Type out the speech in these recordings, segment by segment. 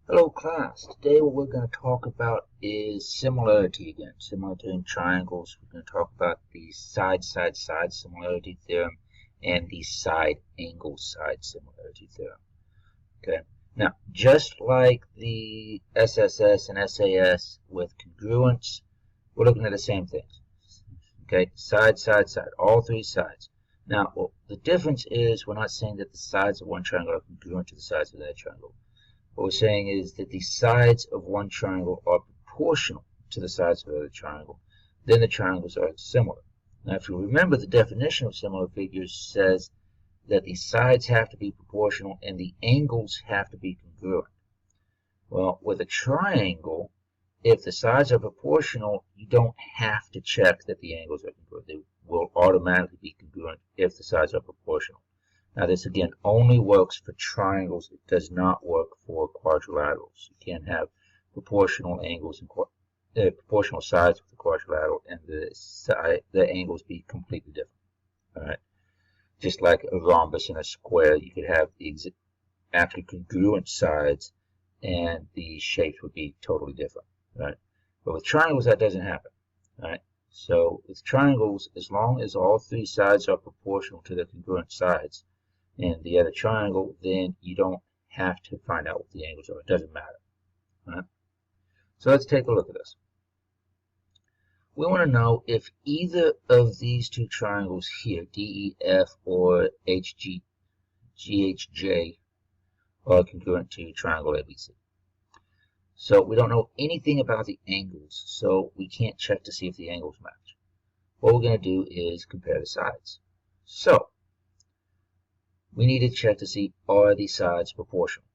Hello class, today what we're going to talk about is similarity again. Similarity in triangles. We're going to talk about the side similarity theorem and the side angle side similarity theorem. Okay. Now, just like the SSS and SAS with congruence, we're looking at the same things. Okay, side, all three sides. Now, well, the difference is we're not saying that the sides of one triangle are congruent to the sides of that triangle. What we're saying is that the sides of one triangle are proportional to the sides of the other triangle. Then the triangles are similar. Now, if you remember, the definition of similar figures says that the sides have to be proportional and the angles have to be congruent. Well, with a triangle, if the sides are proportional, you don't have to check that the angles are congruent. They will automatically be congruent if the sides are proportional. Now this again only works for triangles. It does not work for quadrilaterals. You can't have proportional angles and proportional sides with the quadrilateral and the angles be completely different. All right, just like a rhombus and a square, you could have the actually congruent sides and the shapes would be totally different. Right, but with triangles that doesn't happen. All right, so with triangles, as long as all three sides are proportional to the congruent sides and the other triangle, then you don't have to find out what the angles are. It doesn't matter. Right? So let's take a look at this. We want to know if either of these two triangles here, DEF or GHJ, are congruent to triangle ABC. So we don't know anything about the angles, so we can't check to see if the angles match. What we're going to do is compare the sides. So we need to check to see, are the sides proportional?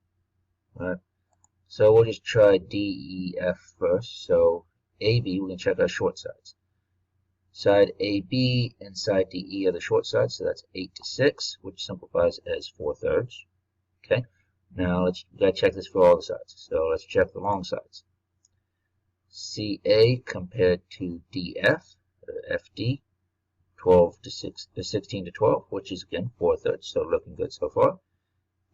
Right? So we'll just try DEF first. So AB, we're going to check our short sides. Side AB and side DE are the short sides, so that's 8 to 6, which simplifies as 4/3. Okay, now we got to check this for all the sides. So let's check the long sides. CA compared to DF, FD, 12 to 16 to 12, which is again 4/3, so looking good so far.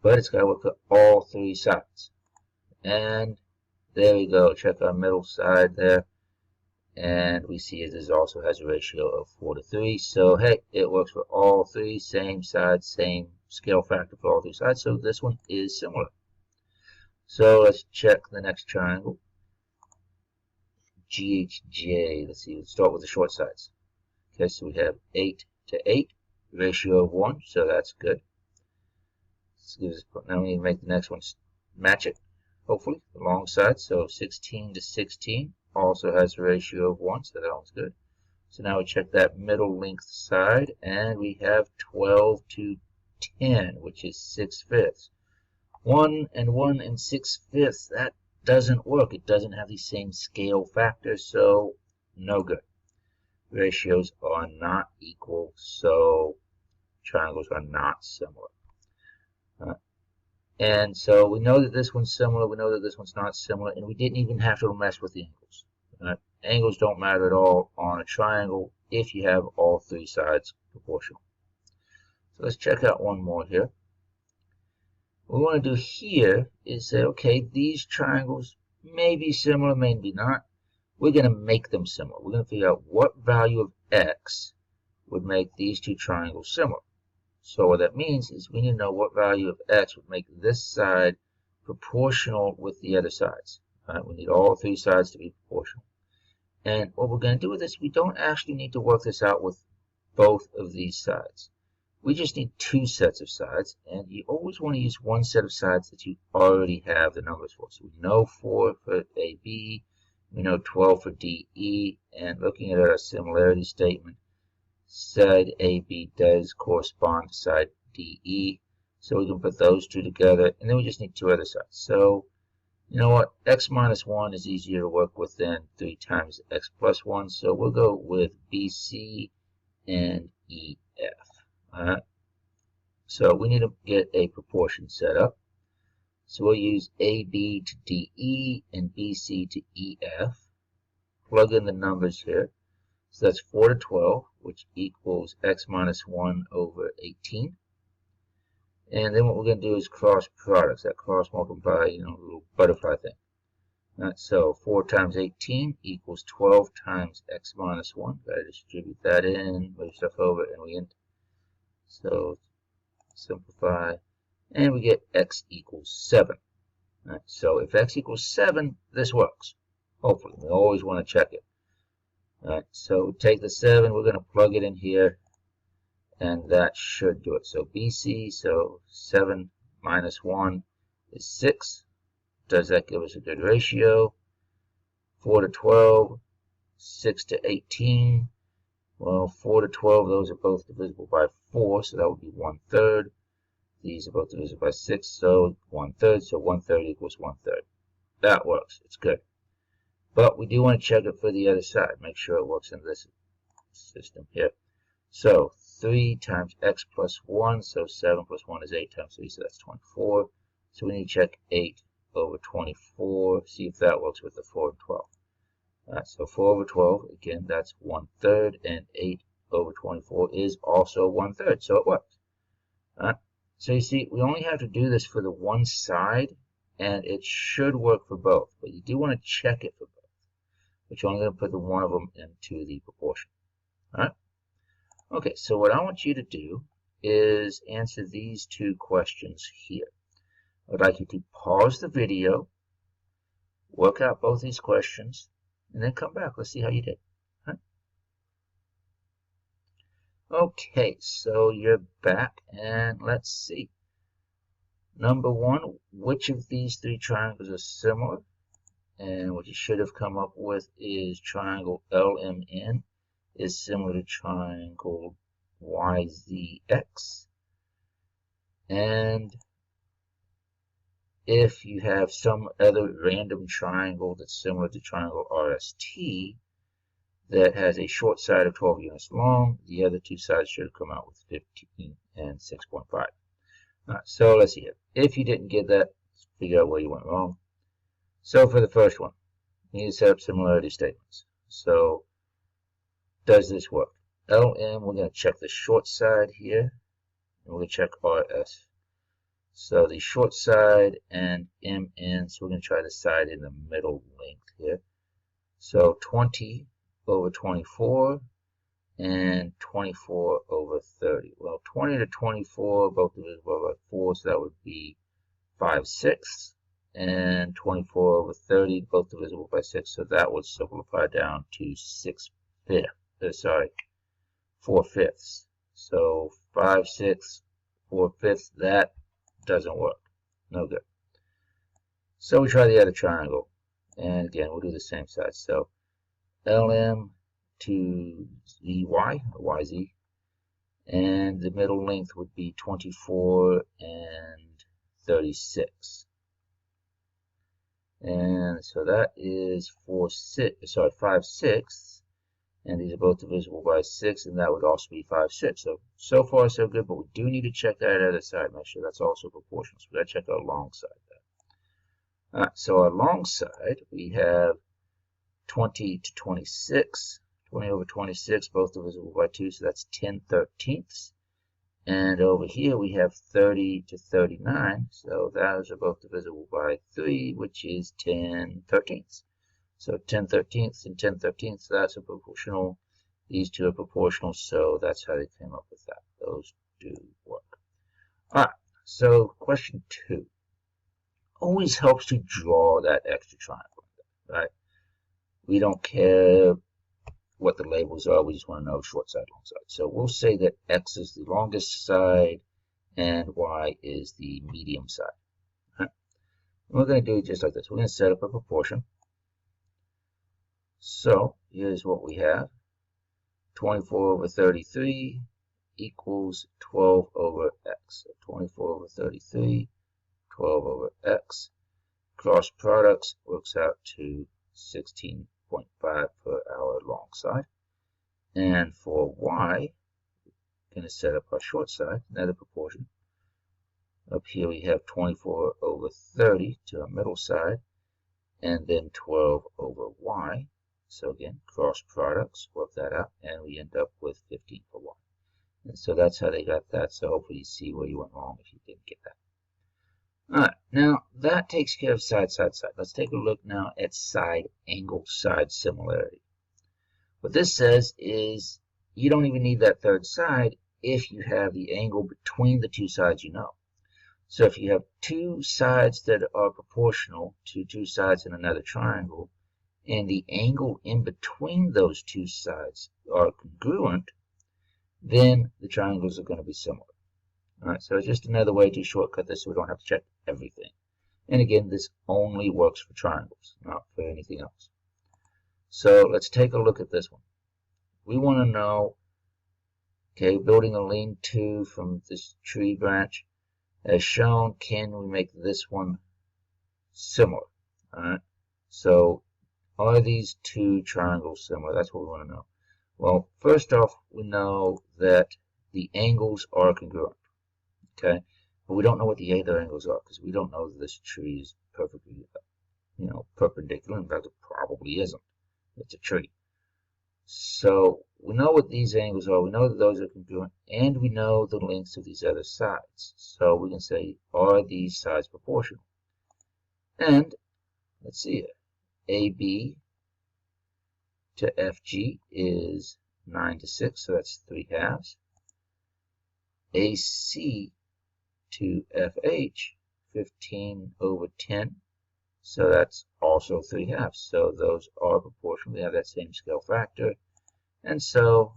But it's got to work for all three sides. And there we go. Check our middle side there. And we see it also has a ratio of 4 to 3. So hey, it works for all three, same sides, same scale factor for all three sides. So this one is similar. So let's check the next triangle. GHJ. Let's see. Let's start with the short sides. Okay, so we have 8 to 8, ratio of 1, so that's good. Now we need to make the next one match it, hopefully, the long side. So 16 to 16 also has a ratio of 1, so that one's good. So now we check that middle length side, and we have 12 to 10, which is 6/5. 1 and 1 and 6/5, that doesn't work. It doesn't have the same scale factor, so no good. Ratios are not equal, so triangles are not similar. And so we know that this one's similar, we know that this one's not similar, and we didn't even have to mess with the angles. Angles don't matter at all on a triangle if you have all three sides proportional. So let's check out one more here. What we want to do here is say, okay, these triangles may be similar, maybe not. We're going to make them similar. We're going to figure out what value of x would make these two triangles similar. So what that means is we need to know what value of x would make this side proportional with the other sides. Right? We need all three sides to be proportional. And what we're going to do with this, we don't actually need to work this out with both of these sides. We just need two sets of sides, and you always want to use one set of sides that you already have the numbers for. So we know 4 for AB, we know 12 for DE, and looking at our similarity statement, side AB does correspond to side DE, so we can put those two together, and then we just need two other sides. So, you know what, x minus 1 is easier to work with than 3 times x plus 1, so we'll go with BC and EF. Alright, so we need to get a proportion set up. So we'll use AB to DE and BC to EF. Plug in the numbers here. So that's 4 to 12, which equals x minus 1 over 18. And then what we're going to do is cross products, that cross multiply, little butterfly thing. Alright, so 4 times 18 equals 12 times x minus 1. Got to distribute that in, move stuff over, and we end. So simplify, and we get x equals 7. Alright, so if x equals 7, this works. Hopefully, we always want to check it. Alright, so take the 7, we're going to plug it in here, and that should do it. So BC, so 7 minus 1 is 6. Does that give us a good ratio? 4 to 12, 6 to 18. Well, 4 to 12, those are both divisible by 4, so that would be 1/3. These are both divisible by 6, so 1/3. So 1/3 equals 1/3. That works. It's good. But we do want to check it for the other side. Make sure it works in this system here. So 3 times x plus 1, so 7 plus 1 is 8 times 3, so that's 24. So we need to check 8 over 24, see if that works with the 4 and 12. Alright, so 4 over 12, again, that's 1/3, and 8 over 24 is also 1/3, so it works. Alright, so you see, we only have to do this for the one side, and it should work for both, but you do want to check it for both, but you're only going to put the one of them into the proportion. Alright, okay, so what I want you to do is answer these two questions here. I'd like you to pause the video, work out both these questions, and then come back. Let's see how you did. Huh? Okay, so you're back, and let's see. Number 1, which of these 3 triangles are similar? And what you should have come up with is triangle LMN is similar to triangle YZX. And if you have some other random triangle that's similar to triangle RST that has a short side of 12 units long, the other two sides should have come out with 15 and 6.5. Alright, so let's see here. If you didn't get that, let's figure out where you went wrong. So for the first one, we need to set up similarity statements. So does this work? LM, we're going to check the short side here, and we're going to check RS. So the short side and MN, so we're going to try the side in the middle length here. So 20 over 24 and 24 over 30. Well, 20 to 24, both divisible by 4, so that would be 5/6. And 24 over 30, both divisible by 6, so that would simplify down to 4/5. So 5/6, 4/5, that doesn't work. No good. So we try the other triangle. And again, we'll do the same side. So LM to ZY, or YZ. And the middle length would be 24 and 36. And so that is 5/6. And these are both divisible by 6, and that would also be 5/6. So far so good, but we do need to check that other side, make sure that's also proportional. So we got to check our long side there. Alright, so our long side, we have 20 to 26, 20 over 26, both divisible by 2, so that's 10/13. And over here we have 30 to 39, so those are both divisible by 3, which is 10/13. So 10/13 and 10/13, that's a proportional. These two are proportional, so that's how they came up with that. Those do work. Alright, so question 2. Always helps to draw that extra triangle, right? We don't care what the labels are, we just want to know short side, long side. So we'll say that X is the longest side and Y is the medium side. Right? We're going to do it just like this. We're going to set up a proportion. So here's what we have. 24 over 33 equals 12 over X. So 24 over 33, 12 over X. Cross products works out to 16.5 for our long side. And for Y, we're going to set up our short side, another proportion. Up here we have 24 over 30 to our middle side, and then 12 over Y. So again, cross products, work that out, and we end up with 15 for Y. And so that's how they got that. So hopefully you see where you went wrong if you didn't get that. Alright, now that takes care of side, side, side. Let's take a look now at side angle side similarity. What this says is you don't even need that third side if you have the angle between the two sides you know. So if you have two sides that are proportional to two sides in another triangle, and the angle in between those two sides are congruent, then the triangles are going to be similar. Alright, so it's just another way to shortcut this so we don't have to check everything. And again, this only works for triangles, not for anything else. So let's take a look at this one. We want to know, okay, building a lean-to from this tree branch. As shown, can we make this one similar? Alright, so are these two triangles similar? That's what we want to know. Well, first off, we know that the angles are congruent. Okay, but we don't know what the other angles are because we don't know that this tree is perfectly, perpendicular. In fact, it probably isn't. It's a tree. So we know what these angles are. We know that those are congruent, and we know the lengths of these other sides. So we can say, are these sides proportional? And let's see it. AB to FG is 9 to 6, so that's 3/2. AC to FH, 15/10, so that's also 3/2. So those are proportional. They have that same scale factor. And so,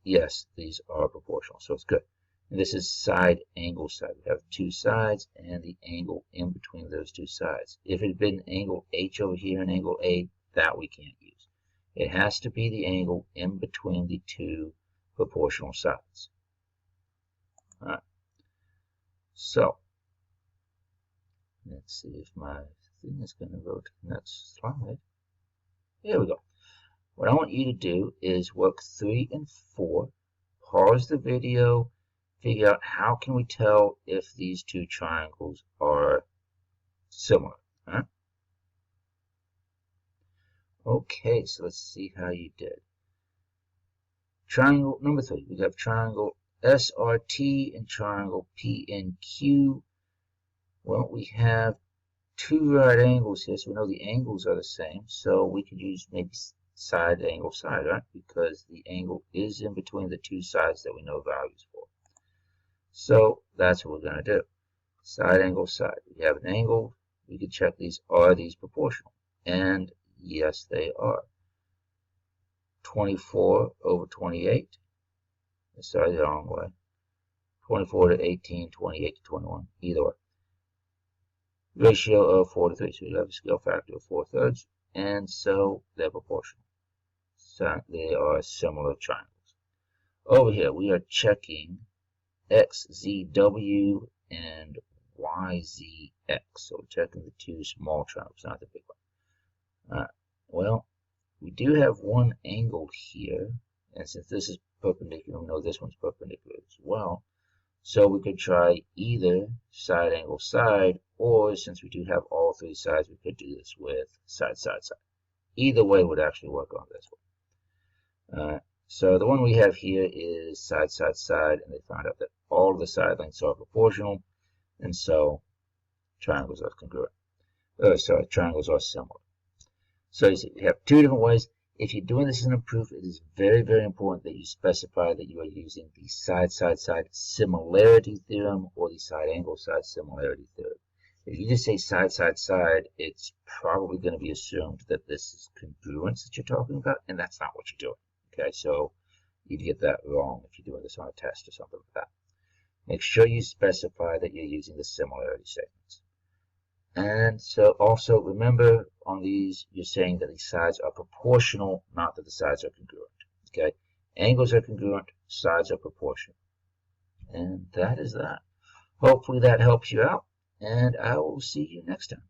yes, these are proportional. So it's good. And this is side angle side. We have two sides and the angle in between those two sides. If it had been angle H over here and angle A, that we can't use. It has to be the angle in between the two proportional sides. All right. So, let's see if my thing is going to go to the next slide. Here we go. What I want you to do is work 3 and 4, pause the video, figure out how can we tell if these two triangles are similar. Right? Okay, so let's see how you did. Triangle number 3, we have triangle SRT and triangle PNQ. Well, we have two right angles here, so we know the angles are the same. So we could use maybe side angle side, right? Because the angle is in between the two sides that we know values for. So that's what we're going to do. Side angle side. We have an angle. We can check these. Are these proportional? And yes, they are. 24/28. Sorry, the wrong way. 24 to 18, 28 to 21. Either way. Ratio of 4 to 3. So we have a scale factor of 4/3. And so they're proportional. So they are similar triangles. Over here, we are checking XZW and YZX. So we're checking the two small triangles, not the big one. Well, we do have one angle here. And since this is perpendicular, we know this one's perpendicular as well. So we could try either side angle side, or since we do have all three sides, we could do this with side, side, side. Either way would actually work on this one. So the one we have here is side, side, side, and they found out that all of the side lengths are proportional, and so triangles are congruent. Triangles are similar. So you see, you have two different ways. If you're doing this in a proof, it is very, very important that you specify that you are using the side, side, side similarity theorem or the side angle side similarity theorem. If you just say side, side, side, it's probably going to be assumed that this is congruence that you're talking about, and that's not what you're doing. Okay, so you'd get that wrong if you're doing this on a test or something like that. Make sure you specify that you're using the similarity statements. And so also remember on these, you're saying that the sides are proportional, not that the sides are congruent. Okay, angles are congruent, sides are proportional. And that is that. Hopefully that helps you out, and I will see you next time.